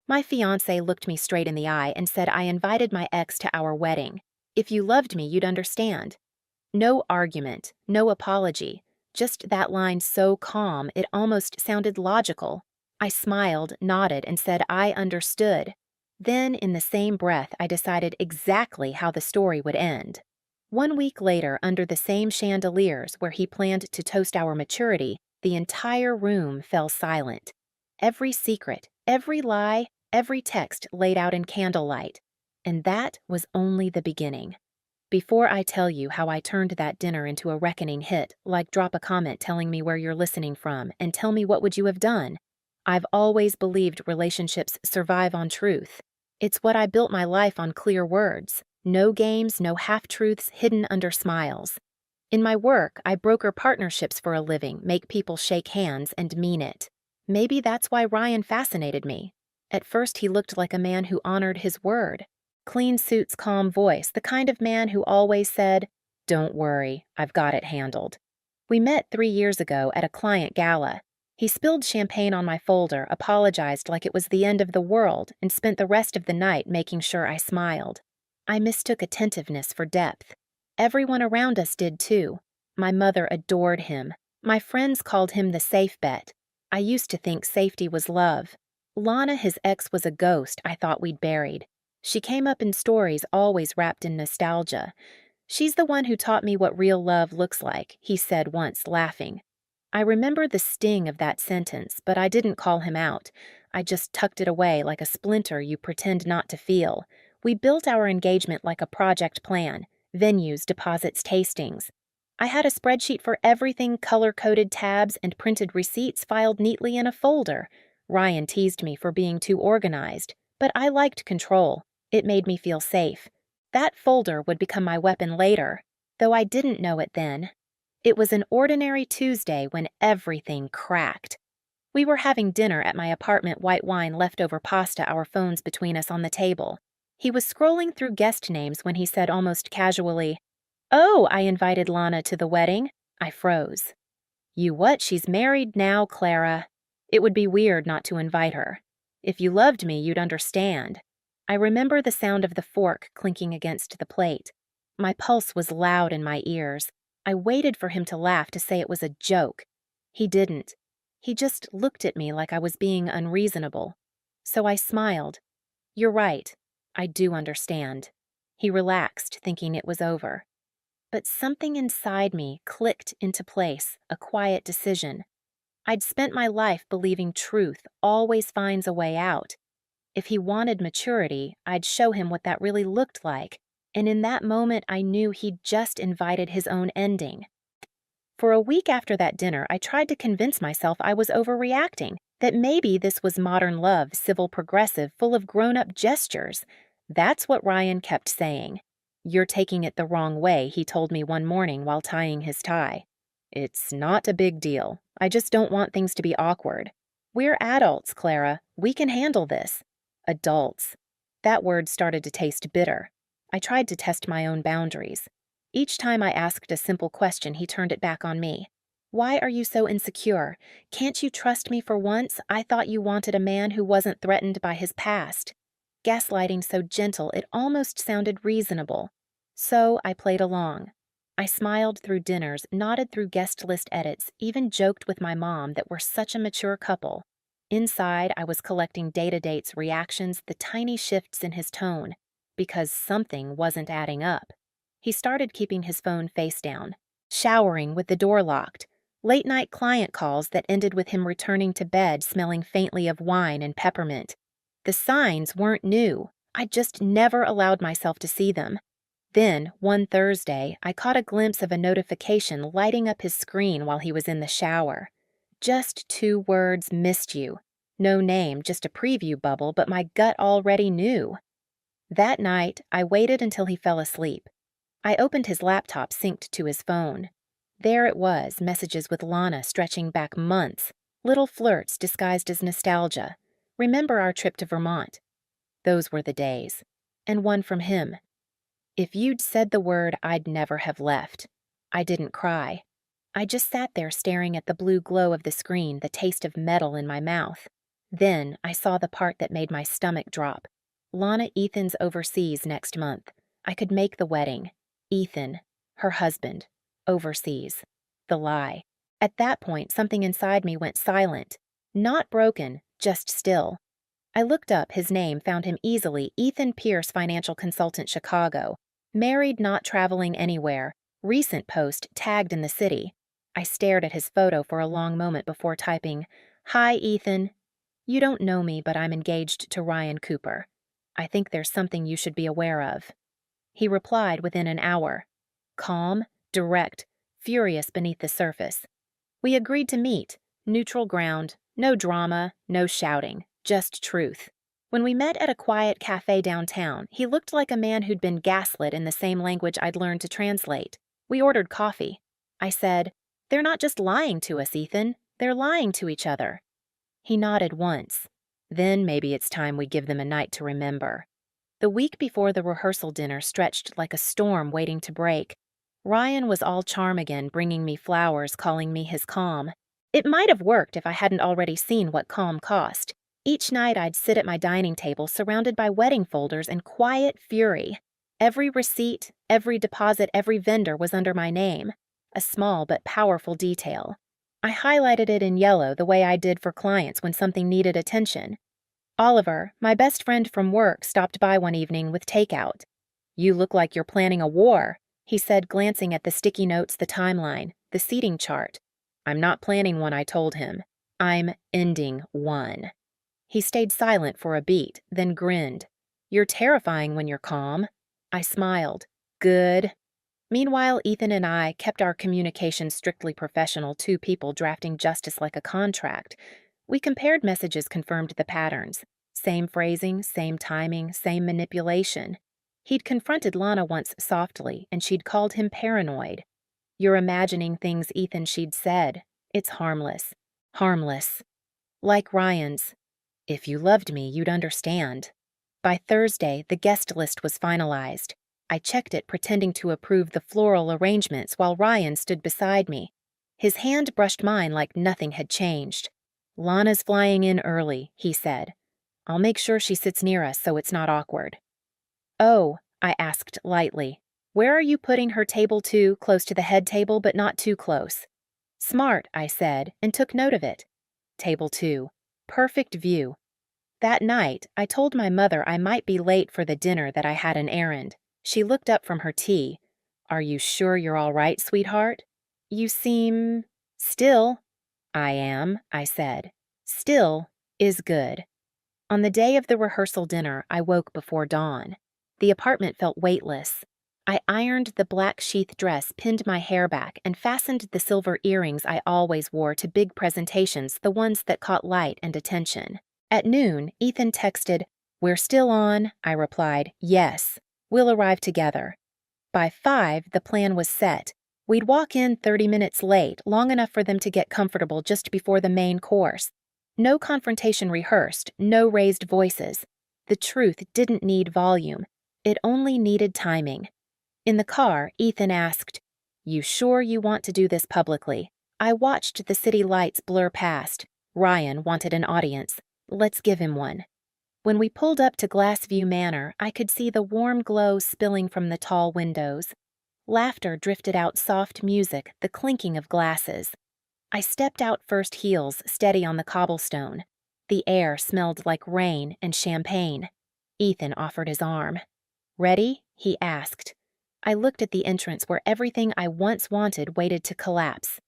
My fiancé looked me straight in the eye and said I invited my ex to our wedding. If you loved me, you'd understand. No argument, no apology, just that line so calm it almost sounded logical. I smiled, nodded, and said I understood. Then, in the same breath, I decided exactly how the story would end. 1 week later, under the same chandeliers where he planned to toast our maturity, the entire room fell silent. Every secret, every lie, every text laid out in candlelight. And that was only the beginning. Before I tell you how I turned that dinner into a reckoning hit, like drop a comment telling me where you're listening from and tell me what would you have done. I've always believed relationships survive on truth. It's what I built my life on, clear words. No games, no half-truths hidden under smiles. In my work, I broker partnerships for a living, make people shake hands and mean it. Maybe that's why Ryan fascinated me. At first he looked like a man who honored his word. Clean suits, calm voice, the kind of man who always said, "Don't worry, I've got it handled." We met 3 years ago at a client gala. He spilled champagne on my folder, apologized like it was the end of the world, and spent the rest of the night making sure I smiled. I mistook attentiveness for depth. Everyone around us did too. My mother adored him. My friends called him the safe bet. I used to think safety was love. Lana, his ex, was a ghost I thought we'd buried. She came up in stories always wrapped in nostalgia. "She's the one who taught me what real love looks like," he said once, laughing. I remember the sting of that sentence, but I didn't call him out. I just tucked it away like a splinter you pretend not to feel. We built our engagement like a project plan: venues, deposits, tastings. I had a spreadsheet for everything, color-coded tabs, and printed receipts filed neatly in a folder. Ryan teased me for being too organized, but I liked control. It made me feel safe. That folder would become my weapon later, though I didn't know it then. It was an ordinary Tuesday when everything cracked. We were having dinner at my apartment, white wine, leftover pasta, our phones between us on the table. He was scrolling through guest names when he said almost casually, "Oh, I invited Lana to the wedding." I froze. "You what? She's married now, Clara." It would be weird not to invite her. "If you loved me, you'd understand." I remember the sound of the fork clinking against the plate. My pulse was loud in my ears. I waited for him to laugh, to say it was a joke. He didn't. He just looked at me like I was being unreasonable. So I smiled. "You're right. I do understand." He relaxed, thinking it was over. But something inside me clicked into place, a quiet decision. I'd spent my life believing truth always finds a way out. If he wanted maturity, I'd show him what that really looked like, and in that moment I knew he'd just invited his own ending. For a week after that dinner, I tried to convince myself I was overreacting, that maybe this was modern love, civil, progressive, full of grown-up gestures. That's what Ryan kept saying. "You're taking it the wrong way," he told me one morning while tying his tie. "It's not a big deal. I just don't want things to be awkward. We're adults, Clara. We can handle this." Adults. That word started to taste bitter. I tried to test my own boundaries. Each time I asked a simple question, he turned it back on me. "Why are you so insecure? Can't you trust me for once? I thought you wanted a man who wasn't threatened by his past." Gaslighting so gentle it almost sounded reasonable. So I played along. I smiled through dinners, nodded through guest list edits, even joked with my mom that we're such a mature couple. Inside, I was collecting data dates, reactions, the tiny shifts in his tone, because something wasn't adding up. He started keeping his phone face down, showering with the door locked, late-night client calls that ended with him returning to bed smelling faintly of wine and peppermint. The signs weren't new. I just never allowed myself to see them. Then, one Thursday, I caught a glimpse of a notification lighting up his screen while he was in the shower. Just 2 words: "missed you." No name, just a preview bubble, but my gut already knew. That night, I waited until he fell asleep. I opened his laptop, synced to his phone. There it was, messages with Lana stretching back months, little flirts disguised as nostalgia. "Remember our trip to Vermont?" Those were the days. And one from him. "If you'd said the word, I'd never have left." I didn't cry. I just sat there staring at the blue glow of the screen, the taste of metal in my mouth. Then I saw the part that made my stomach drop. Lana Ethan's overseas next month. I could make the wedding. Ethan, her husband, overseas. The lie. At that point, something inside me went silent. Not broken, just still. I looked up his name, found him easily, Ethan Pierce, financial consultant, Chicago. Married, not traveling anywhere. Recent post, tagged in the city. I stared at his photo for a long moment before typing, "Hi, Ethan. You don't know me, but I'm engaged to Ryan Cooper. I think there's something you should be aware of." He replied within an hour. Calm, direct, furious beneath the surface. We agreed to meet. Neutral ground, no drama, no shouting, just truth. When we met at a quiet cafe downtown, he looked like a man who'd been gaslit in the same language I'd learned to translate. We ordered coffee. I said, "They're not just lying to us, Ethan. They're lying to each other." He nodded once. "Then maybe it's time we give them a night to remember." The week before the rehearsal dinner stretched like a storm waiting to break. Ryan was all charm again, bringing me flowers, calling me his calm. It might have worked if I hadn't already seen what calm cost. Each night I'd sit at my dining table surrounded by wedding folders and quiet fury. Every receipt, every deposit, every vendor was under my name. A small but powerful detail. I highlighted it in yellow the way I did for clients when something needed attention. Oliver, my best friend from work, stopped by one evening with takeout. "You look like you're planning a war," he said, glancing at the sticky notes, the timeline, the seating chart. "I'm not planning one," I told him. "I'm ending one." He stayed silent for a beat, then grinned. "You're terrifying when you're calm." I smiled. "Good." Meanwhile, Ethan and I kept our communication strictly professional, two people drafting justice like a contract. We compared messages, confirmed the patterns. Same phrasing, same timing, same manipulation. He'd confronted Lana once softly, and she'd called him paranoid. "You're imagining things, Ethan," she'd said. "It's harmless." Harmless. Like Ryan's. "If you loved me, you'd understand." By Thursday, the guest list was finalized. I checked it, pretending to approve the floral arrangements while Ryan stood beside me. His hand brushed mine like nothing had changed. "Lana's flying in early," he said. "I'll make sure she sits near us so it's not awkward." "Oh," I asked lightly. "Where are you putting her? Table 2, close to the head table, but not too close." "Smart," I said, and took note of it. Table 2. Perfect view. That night, I told my mother I might be late for the dinner, that I had an errand. She looked up from her tea. "Are you sure you're all right, sweetheart? You seem... still." "I am," I said. "Still is good." On the day of the rehearsal dinner, I woke before dawn. The apartment felt weightless. I ironed the black sheath dress, pinned my hair back, and fastened the silver earrings I always wore to big presentations, the ones that caught light and attention. At noon, Ethan texted, "We're still on." I replied, "Yes. We'll arrive together." By 5, the plan was set. We'd walk in 30 minutes late, long enough for them to get comfortable just before the main course. No confrontation rehearsed, no raised voices. The truth didn't need volume. It only needed timing. In the car, Ethan asked, "You sure you want to do this publicly?" I watched the city lights blur past. Ryan wanted an audience. Let's give him one. When we pulled up to Glassview Manor, I could see the warm glow spilling from the tall windows. Laughter drifted out, soft music, the clinking of glasses. I stepped out first, heels steady on the cobblestone. The air smelled like rain and champagne. Ethan offered his arm. "Ready?" he asked. I looked at the entrance where everything I once wanted waited to collapse.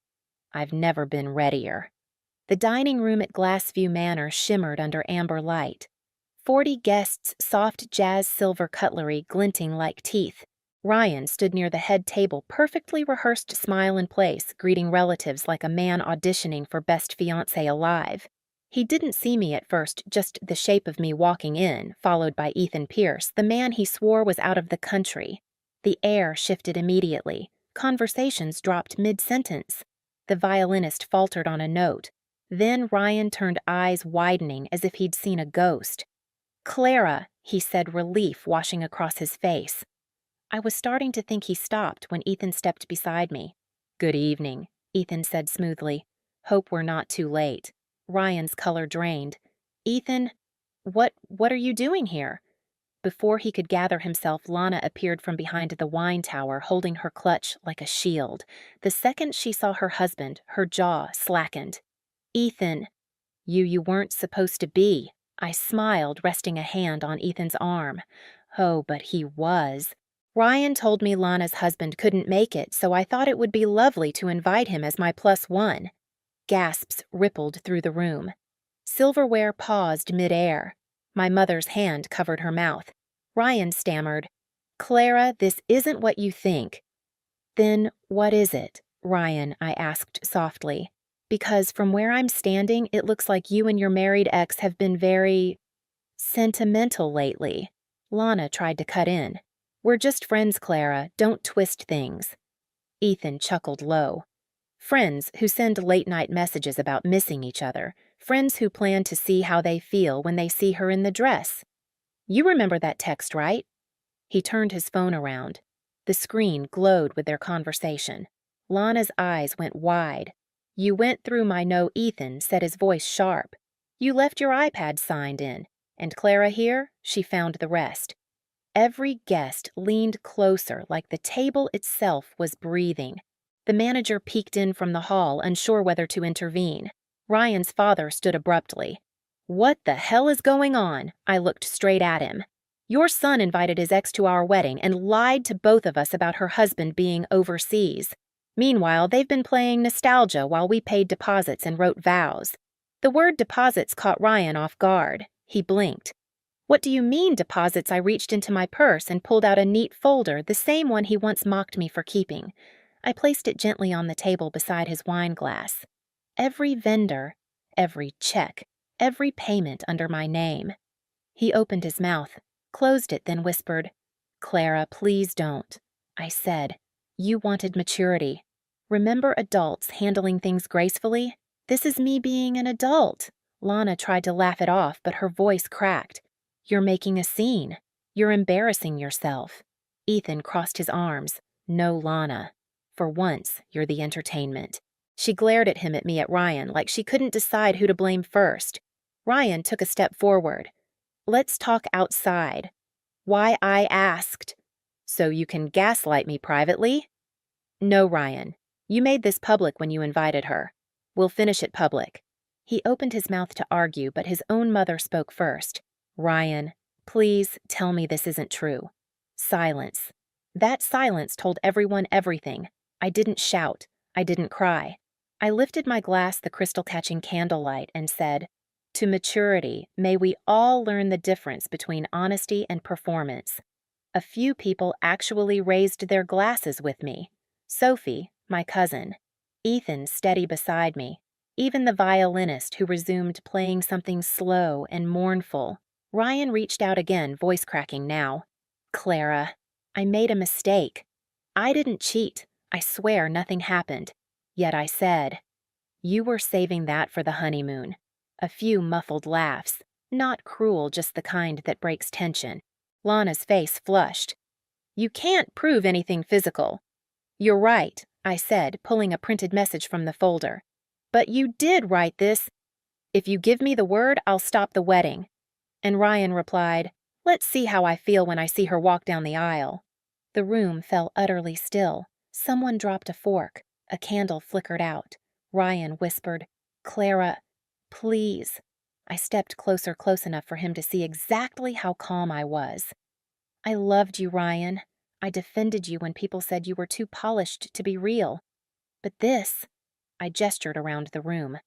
I've never been readier. The dining room at Glassview Manor shimmered under amber light. 40 guests, soft jazz silver cutlery glinting like teeth. Ryan stood near the head table, perfectly rehearsed smile in place, greeting relatives like a man auditioning for Best Fiancé alive. He didn't see me at first, just the shape of me walking in, followed by Ethan Pierce, the man he swore was out of the country. The air shifted immediately. Conversations dropped mid-sentence. The violinist faltered on a note. Then Ryan turned, eyes widening as if he'd seen a ghost. "Clara," he said, relief washing across his face. I was starting to think he stopped when Ethan stepped beside me. "Good evening," Ethan said smoothly. "Hope we're not too late." Ryan's color drained. Ethan, what are you doing here? Before he could gather himself, Lana appeared from behind the wine tower, holding her clutch like a shield. The second she saw her husband, her jaw slackened. Ethan, you weren't supposed to be. I smiled, resting a hand on Ethan's arm. Oh, but he was. Ryan told me Lana's husband couldn't make it, so I thought it would be lovely to invite him as my +1. Gasps rippled through the room. Silverware paused midair. My mother's hand covered her mouth. Ryan stammered, "Clara, this isn't what you think." "Then what is it?" Ryan, I asked softly. "Because from where I'm standing, it looks like you and your married ex have been very sentimental lately." Lana tried to cut in. "We're just friends, Clara. Don't twist things." Ethan chuckled low. "Friends who send late-night messages about missing each other. Friends who plan to see how they feel when they see her in the dress. You remember that text, right?" He turned his phone around. The screen glowed with their conversation. Lana's eyes went wide. "You went through my no, Ethan," said his voice sharp. "You left your iPad signed in. And Clara here, she found the rest." Every guest leaned closer like the table itself was breathing. The manager peeked in from the hall, unsure whether to intervene. Ryan's father stood abruptly. "What the hell is going on?" I looked straight at him. "Your son invited his ex to our wedding and lied to both of us about her husband being overseas. Meanwhile, they've been playing nostalgia while we paid deposits and wrote vows." The word deposits caught Ryan off guard. He blinked. "What do you mean, deposits?" I reached into my purse and pulled out a neat folder, the same one he once mocked me for keeping. I placed it gently on the table beside his wine glass. "Every vendor, every check, every payment under my name." He opened his mouth, closed it, then whispered, "Clara, please don't." I said, "You wanted maturity. Remember adults handling things gracefully? This is me being an adult." Lana tried to laugh it off, but her voice cracked. "You're making a scene. You're embarrassing yourself." Ethan crossed his arms. "No, Lana. For once, you're the entertainment." She glared at him, at Ryan, like she couldn't decide who to blame first. Ryan took a step forward. "Let's talk outside." "Why, I asked." "So you can gaslight me privately?" "No, Ryan. You made this public when you invited her. We'll finish it public." He opened his mouth to argue, but his own mother spoke first. "Ryan, please tell me this isn't true." Silence. That silence told everyone everything. I didn't shout. I didn't cry. I lifted my glass the crystal-catching candlelight and said, "To maturity, may we all learn the difference between honesty and performance." A few people actually raised their glasses with me. Sophie, my cousin. Ethan steady beside me. Even the violinist who resumed playing something slow and mournful. Ryan reached out again, voice cracking now. "Clara, I made a mistake. I didn't cheat. I swear nothing happened. Yet I said." "You were saving that for the honeymoon." A few muffled laughs. Not cruel, just the kind that breaks tension. Lana's face flushed. "You can't prove anything physical." "You're right," I said, pulling a printed message from the folder. "But you did write this." "If you give me the word, I'll stop the wedding." And Ryan replied, "Let's see how I feel when I see her walk down the aisle." The room fell utterly still. Someone dropped a fork. A candle flickered out. Ryan whispered, "Clara, please." I stepped closer, close enough for him to see exactly how calm I was. "I loved you, Ryan. I defended you when people said you were too polished to be real. But this," I gestured around the room,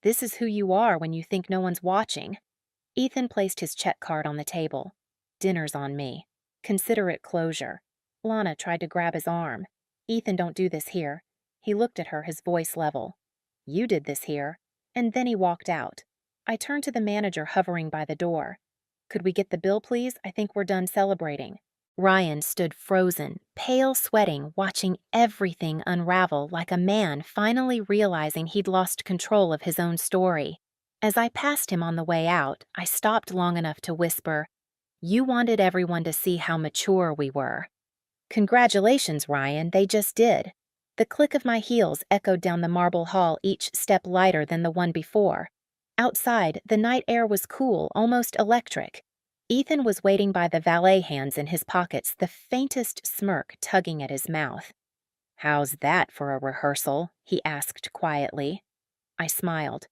"this is who you are when you think no one's watching." Ethan placed his check card on the table. "Dinner's on me. Consider it closure." Lana tried to grab his arm. "Ethan, don't do this here." He looked at her, his voice level. "You did this here." And then he walked out. I turned to the manager hovering by the door. "Could we get the bill, please? I think we're done celebrating." Ryan stood frozen, pale sweating, watching everything unravel like a man finally realizing he'd lost control of his own story. As I passed him on the way out, I stopped long enough to whisper, "You wanted everyone to see how mature we were." "Congratulations, Ryan, they just did." The click of my heels echoed down the marble hall, each step lighter than the one before. Outside, the night air was cool, almost electric. Ethan was waiting by the valet hands in his pockets, the faintest smirk tugging at his mouth. "How's that for a rehearsal?" he asked quietly. I smiled.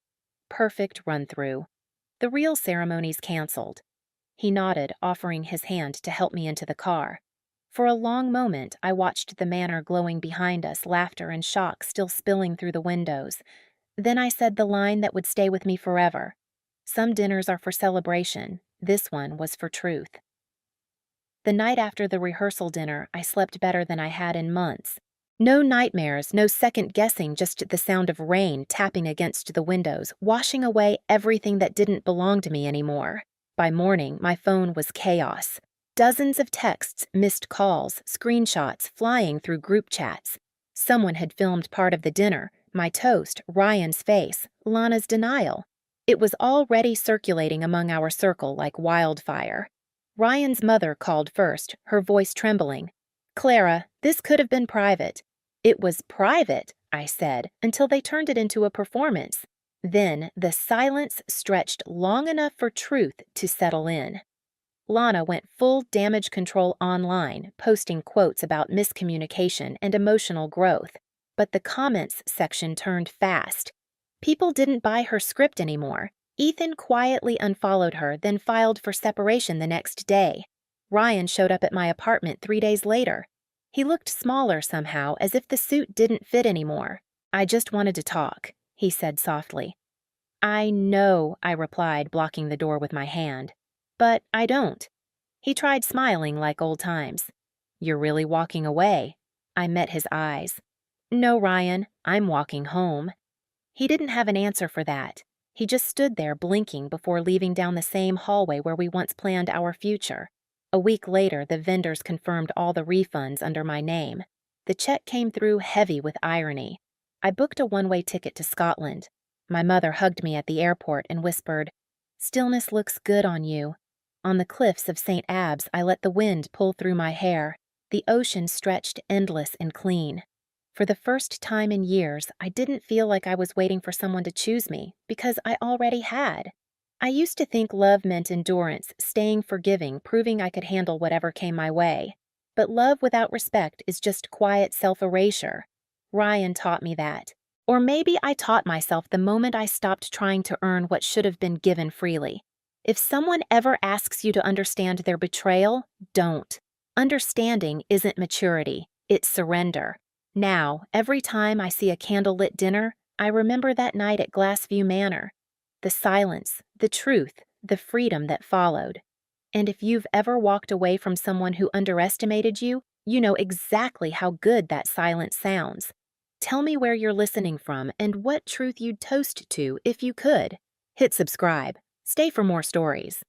Perfect run-through. The real ceremony's canceled. He nodded, offering his hand to help me into the car. For a long moment, I watched the manor glowing behind us, laughter and shock still spilling through the windows. Then I said the line that would stay with me forever. Some dinners are for celebration. This one was for truth. The night after the rehearsal dinner, I slept better than I had in months. No nightmares, no second guessing, just the sound of rain tapping against the windows, washing away everything that didn't belong to me anymore. By morning, my phone was chaos. Dozens of texts, missed calls, screenshots flying through group chats. Someone had filmed part of the dinner, my toast, Ryan's face, Lana's denial. It was already circulating among our circle like wildfire. Ryan's mother called first, her voice trembling. "Clara, this could have been private." "It was private," I said, until they turned it into a performance. Then the silence stretched long enough for truth to settle in. Lana went full damage control online, posting quotes about miscommunication and emotional growth. But the comments section turned fast. People didn't buy her script anymore. Ethan quietly unfollowed her, then filed for separation the next day. Ryan showed up at my apartment 3 days later. He looked smaller somehow, as if the suit didn't fit anymore. "I just wanted to talk," he said softly. "I know," I replied, blocking the door with my hand. "But I don't." He tried smiling like old times. "You're really walking away?" I met his eyes. "No, Ryan, I'm walking home." He didn't have an answer for that. He just stood there blinking before leaving down the same hallway where we once planned our future. A week later, the vendors confirmed all the refunds under my name. The check came through heavy with irony. I booked a one-way ticket to Scotland. My mother hugged me at the airport and whispered, "Stillness looks good on you." On the cliffs of St. Abbs, I let the wind pull through my hair. The ocean stretched endless and clean. For the first time in years, I didn't feel like I was waiting for someone to choose me, because I already had. I used to think love meant endurance, staying forgiving, proving I could handle whatever came my way. But love without respect is just quiet self-erasure. Ryan taught me that. Or maybe I taught myself the moment I stopped trying to earn what should have been given freely. If someone ever asks you to understand their betrayal, don't. Understanding isn't maturity, it's surrender. Now, every time I see a candlelit dinner, I remember that night at Glassview Manor. The silence, the truth, the freedom that followed. And if you've ever walked away from someone who underestimated you, you know exactly how good that silence sounds. Tell me where you're listening from and what truth you'd toast to if you could. Hit subscribe. Stay for more stories.